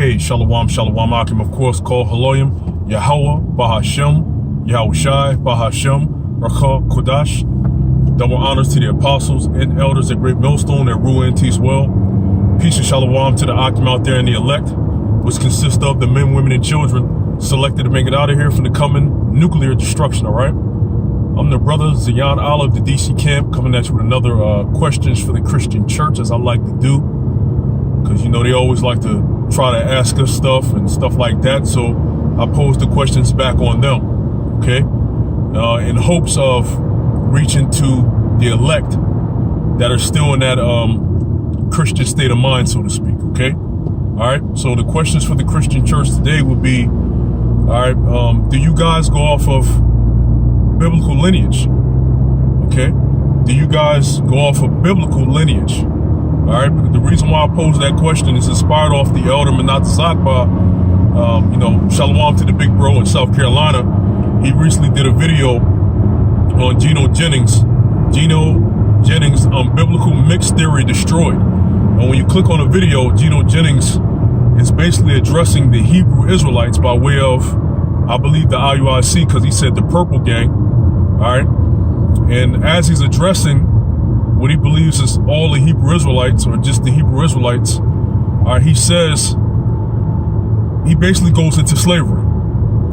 Hey, ShalachlaAhmath2, of course, called Haloyim, YAHAWAH, BaHaSHAM, YAHAWASHI, BaHaSHAM, RAWCHAA, QADASH. Double honors to the apostles and elders at Great Millstone that rule and teach well. Peace and shalom to the Akim out there and the elect, which consists of the men, women, and children selected to make it out of here from the coming nuclear destruction, all right? I'm the brother Zion Allah of the DC camp, coming at you with another questions for the Christian church, as I like to do. Because, you know, they always like to try to ask us stuff and stuff like that. So I pose the questions back on them, okay? In hopes of reaching to the elect that are still in that Christian state of mind, so to speak, okay? All right, so the questions for the Christian church today would be, all right, do you guys go off of biblical lineage? Okay, do you guys go off of biblical lineage? All right, the reason why I pose that question is inspired off the elder Manat Zakba, you know, shalom to the big bro in South Carolina. He recently did a video on Geno Jennings, Biblical Mixed Theory Destroyed. And when you click on the video, Geno Jennings is basically addressing the Hebrew Israelites by way of, I believe, the IUIC, because he said the purple gang, all right? And as he's addressing what he believes is all the Hebrew Israelites, or just the Hebrew Israelites, he says, he basically goes into slavery.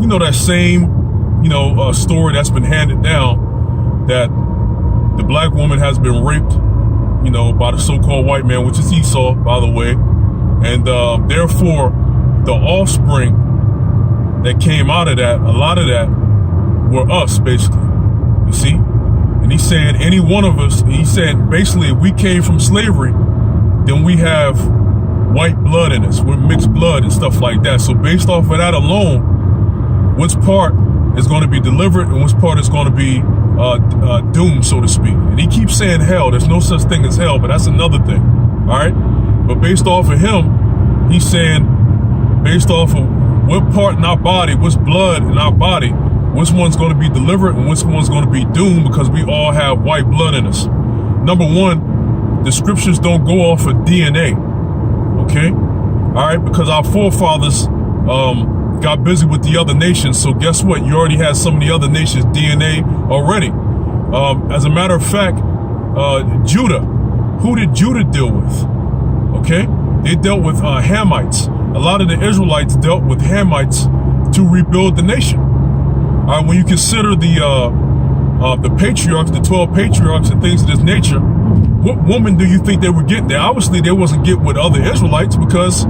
You know, that same, you know, story that's been handed down, that the black woman has been raped, you know, by the so-called white man, which is Esau, by the way. And therefore, the offspring that came out of that, a lot of that, were us, basically. You see? And he said, any one of us, he said, basically, if we came from slavery, then we have white blood in us. We're mixed blood and stuff like that. So based off of that alone, which part is going to be delivered and which part is going to be doomed, so to speak. And he keeps saying hell. There's no such thing as hell, but that's another thing. All right? But based off of him, he's saying, based off of what part in our body, which blood in our body, which one's going to be delivered and which one's going to be doomed, because we all have white blood in us. Number one, the scriptures don't go off of DNA, okay? All right, because our forefathers got busy with the other nations, so guess what? You already had some of the other nations' DNA already. As a matter of fact, Judah, who did Judah deal with? Okay, they dealt with Hamites. A lot of the Israelites dealt with Hamites to rebuild the nation. When you consider the patriarchs, the 12 patriarchs and things of this nature, what woman do you think they were getting there? Obviously, they wasn't getting with other Israelites, because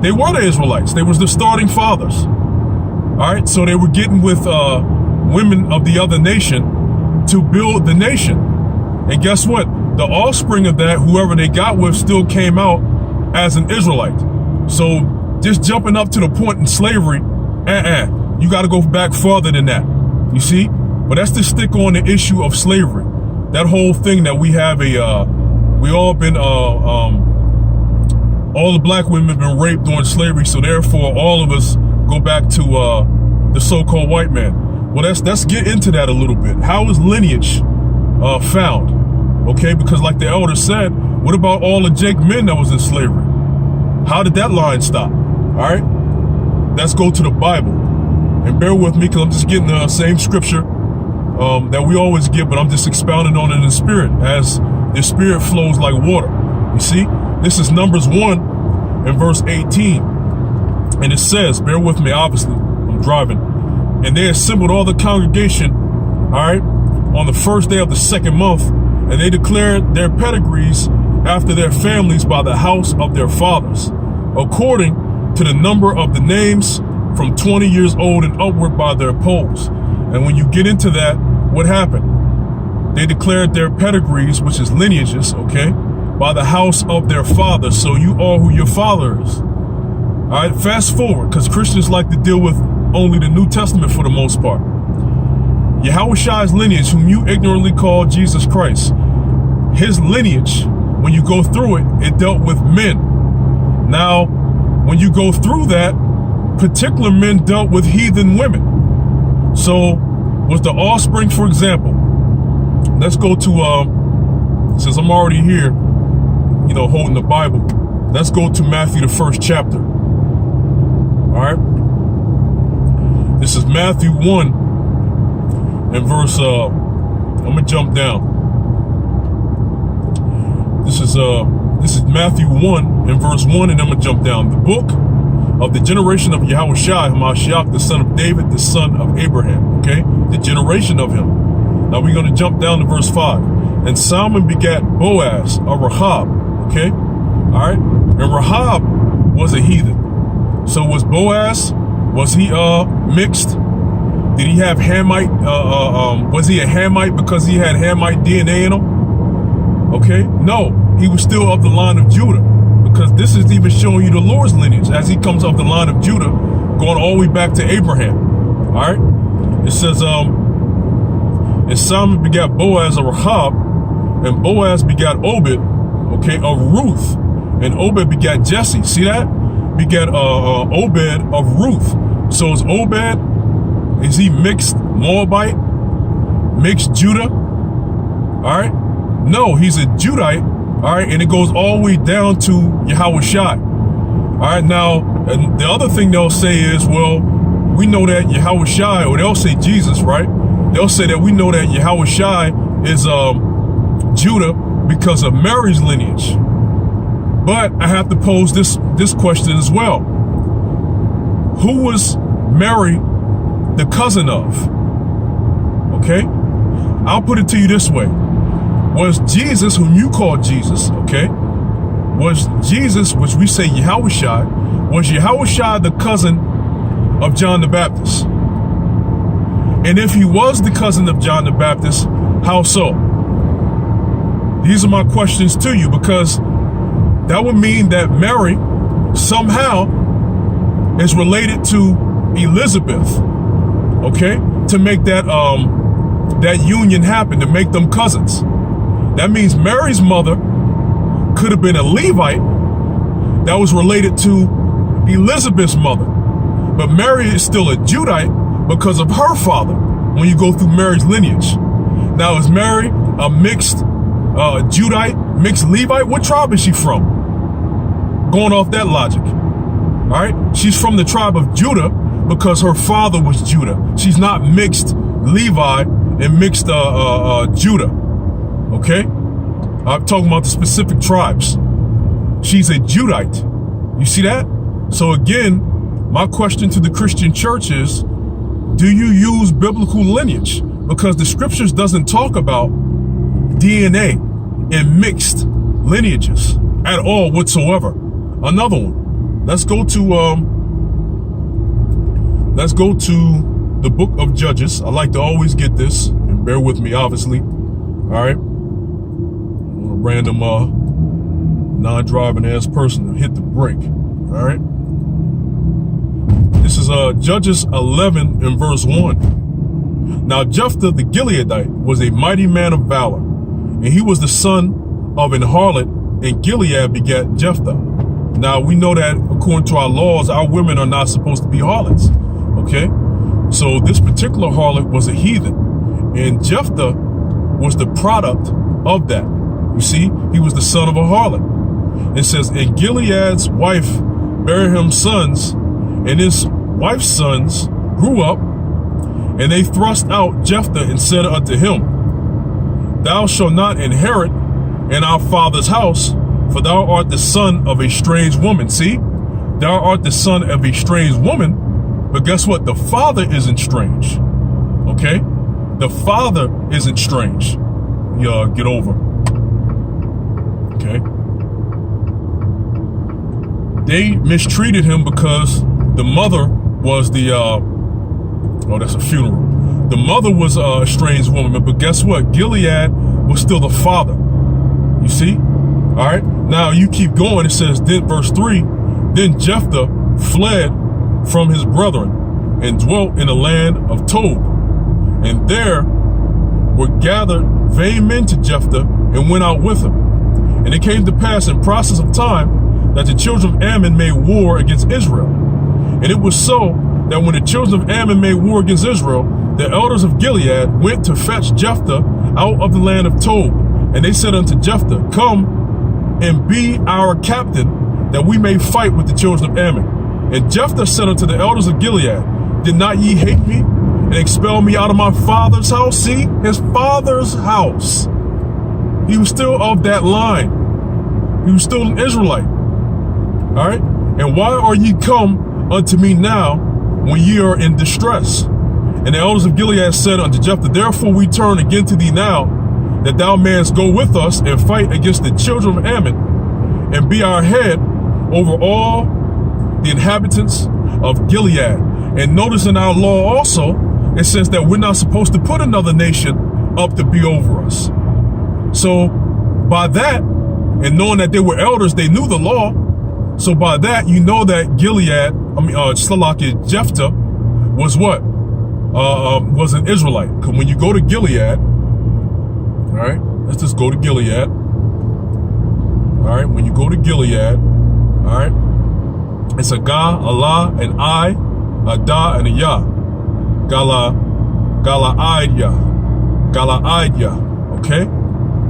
they were the Israelites. They was the starting fathers. All right, so they were getting with women of the other nation to build the nation. And guess what? The offspring of that, whoever they got with, still came out as an Israelite. So just jumping up to the point in slavery, you got to go back farther than that. You see? But that's to stick on the issue of slavery. That whole thing that we have we all been, all the black women have been raped during slavery, so therefore all of us go back to the so-called white man. Well, let's get into that a little bit. How is lineage found? Okay, because like the elder said, what about all the Jake men that was in slavery? How did that line stop? All right, let's go to the Bible. And bear with me, because I'm just getting the same scripture that we always get, but I'm just expounding on it in the spirit, as the spirit flows like water. You see, this is Numbers 1 and verse 18. And it says, bear with me, obviously, I'm driving. And they assembled all the congregation, all right, on the first day of the second month, and they declared their pedigrees after their families by the house of their fathers, according to the number of the names from 20 years old and upward by their polls. And when you get into that, what happened? They declared their pedigrees, which is lineages, okay, by the house of their fathers. So you are who your father is. All right, fast forward, because Christians like to deal with only the New Testament for the most part. YAHAWASHI's lineage, whom you ignorantly call Jesus Christ. His lineage, when you go through it, it dealt with men. Now, when you go through that, particular men dealt with heathen women. So, with the offspring, for example, let's go to, since I'm already here, you know, holding the Bible, let's go to Matthew, the 1st chapter. right? This is Matthew 1 and verse, I'm going to jump down. This is Matthew 1 and verse 1, and I'm going to jump down. The book of the generation of YAHAWASHI, the son of David, the son of Abraham, okay? The generation of him. Now we're going to jump down to verse 5. And Salmon begat Boaz, a Rahab, okay? All right? And Rahab was a heathen. So was Boaz, was he mixed? Did he have Hamite? Was he a Hamite because he had Hamite DNA in him? Okay? No, he was still of the line of Judah, because this is even showing you the Lord's lineage as he comes off the line of Judah, going all the way back to Abraham. All right? It says, and Salmon begat Boaz, a Rahab, and Boaz begat Obed, okay, of Ruth, and Obed begat Jesse. See that? Begat Obed of Ruth. So is Obed, is he mixed Moabite, mixed Judah? All right? No, he's a Judite. All right, and it goes all the way down to YAHAWASHI. All right, now, and the other thing they'll say is, well, we know that YAHAWASHI, or they'll say Jesus, right? They'll say that we know that YAHAWASHI is Judah because of Mary's lineage. But I have to pose this question as well. Who was Mary the cousin of? Okay, I'll put it to you this way. Was Jesus, whom you call Jesus, okay, was Jesus, which we say YAHAWASHI, was YAHAWASHI the cousin of John the Baptist? And if he was the cousin of John the Baptist, how so? These are my questions to you, because that would mean that Mary somehow is related to Elizabeth, okay, to make that that union happen, to make them cousins. That means Mary's mother could have been a Levite that was related to Elizabeth's mother. But Mary is still a Judite because of her father when you go through Mary's lineage. Now, is Mary a mixed Judite, mixed Levite? What tribe is she from? Going off that logic. All right? She's from the tribe of Judah because her father was Judah. She's not mixed Levi and mixed Judah. Okay? I'm talking about the specific tribes. She's a Judite. You see that? So again, my question to the Christian church is, do you use biblical lineage? Because the scriptures doesn't talk about DNA in mixed lineages at all whatsoever. Another one. Let's go to the book of Judges. I like to always get this, and bear with me, obviously. All right. A random non-driving ass person to hit the brake. All right. This is Judges 11 and verse 1. Now Jephthah the Gileadite was a mighty man of valor, and he was the son of an harlot, and Gilead begat Jephthah. Now we know that according to our laws, our women are not supposed to be harlots. Okay, so this particular harlot was a heathen, and Jephthah was the product of that. You see, he was the son of a harlot. It says, and Gilead's wife bare him sons, and his wife's sons grew up, and they thrust out Jephthah and said unto him, thou shalt not inherit in our father's house, for thou art the son of a strange woman. See, thou art the son of a strange woman, but guess what? The father isn't strange. Okay? The father isn't strange. Get over. Okay? They mistreated him because the mother was the, oh, that's a funeral. The mother was a strange woman, but guess what? Gilead was still the father. You see? All right. Now you keep going. It says, then verse 3, then Jephthah fled from his brethren and dwelt in the land of Tob. And there were gathered vain men to Jephthah and went out with him. And it came to pass in process of time that the children of Ammon made war against Israel. And it was so that when the children of Ammon made war against Israel, the elders of Gilead went to fetch Jephthah out of the land of Tob. And they said unto Jephthah, come and be our captain, that we may fight with the children of Ammon. And Jephthah said unto the elders of Gilead, did not ye hate me and expel me out of my father's house? See, his father's house. He was still of that line. He was still an Israelite. All right. And why are ye come unto me now when ye are in distress? And the elders of Gilead said unto Jephthah, therefore we turn again to thee now, that thou mayest go with us and fight against the children of Ammon, and be our head over all the inhabitants of Gilead. And notice in our law also, it says that we're not supposed to put another nation up to be over us. So by that, and knowing that they were elders, they knew the law. So by that, you know that Jephthah was what? Was an Israelite. Because when you go to Gilead, all right, let's just go to Gilead. All right, when you go to Gilead, all right, it's a Ga, Allah, an I, a Da, and a Ya. Gala'idya, okay?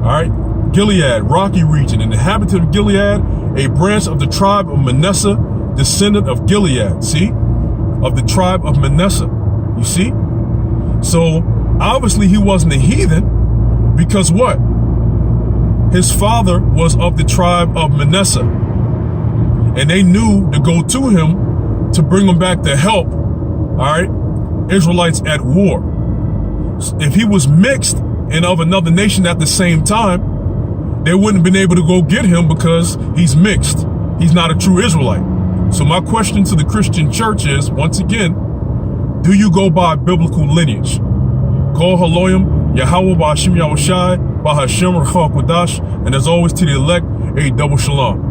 All right, Gilead, rocky region, an inhabitant of Gilead, a branch of the tribe of Manasseh, descendant of Gilead, see? Of the tribe of Manasseh, you see? So, obviously he wasn't a heathen, because what? His father was of the tribe of Manasseh. And they knew to go to him to bring him back to help, all right, Israelites at war. If he was mixed and of another nation at the same time, they wouldn't have been able to go get him because he's mixed. He's not a true Israelite. So my question to the Christian church is, once again, do you go by biblical lineage? Call Haloyim, Yahawah, BaHaSHam, Yahawashi, BaHaSHam, QADASH, and as always to the elect, a double shalom.